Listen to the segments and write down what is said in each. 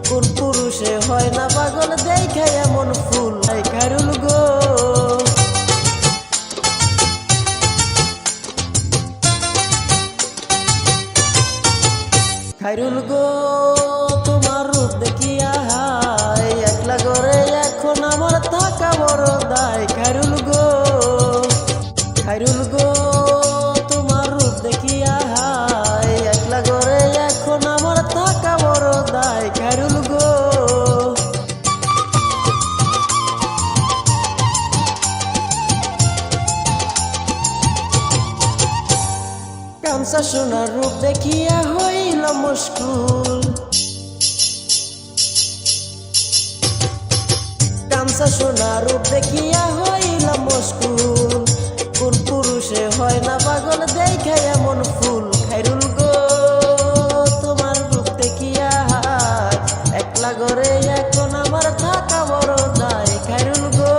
কোন পুরুষে হয় না পাগল দেখে এমন ফুল খায়রুল গো। খায়রুল গো তোমার রূপ দেখিয়া হায় একলা ঘরে এখন আমার থাকা বড় দায়। খায়রুল গো, খায়রুল গো তোমার রূপ দেখিয়া হায় একলা ঘরে এখন আমার থাকা বড় দায়। খায়রুল গো কাঞ্চা সোনার রূপ দেখিয়া হইল মুশকুল। কাঞ্চা সোনার রূপ দেখিয়া হইল মুশকুল। কোন পুরুষে হয় না পাগল দেখে এমন ফুল। খায়রুল গো তোমার রূপ দেখিয়া হায় একলা ঘরে এখন আমার থাকা বড় দায়। খায়রুল গো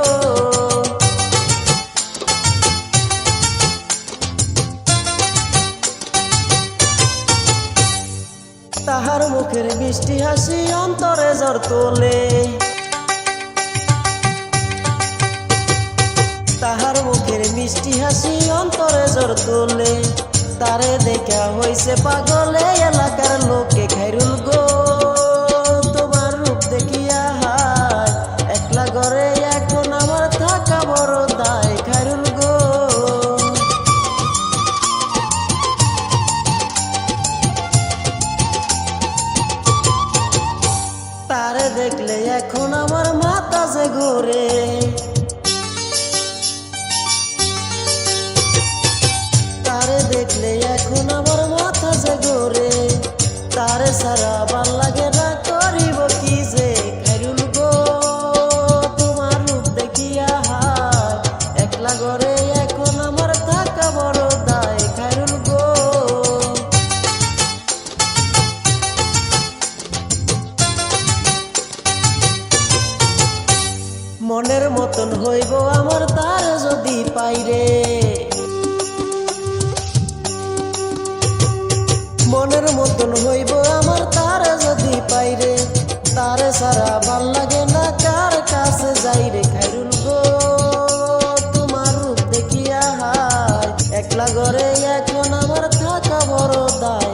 তাহার মুখের মিষ্টি হাসি অন্তরে জ্বর তোলে। তাহার মুখের মিষ্টি হাসি অন্তরে জ্বর তোলে। তারে দেখা হইছে পাগলে এলাকার লোকে। খায়রুল গো তোমার রূপ দেখিয়া হায় একলা ঘরে এখন আমার থাকা বড় দায়। খায়রুল গো তারে দেখলে এখন আমার মাথা যে ঘুরে। তারে দেখলে এখন আমার মাথা যে ঘুরে। তারে সারা ভাল লাগে না করিব কি যে। খায়রুল গো তোমার রূপ দেখিয়া হায় একলা ঘরে এখন আমার থাকা বড় দায়। খায়রুল গো মনের মতন হইব আমার তার যদি পাইরে। মনের মতন হইব আমার তার যদি পাইরে। তারে সারা ভাল লাগে না কার কাছে যাইরে। খায়রুল গো তোমার রূপ দেখিয়া হায় একলা ঘরে এখন আমার থাকা বড় দায়।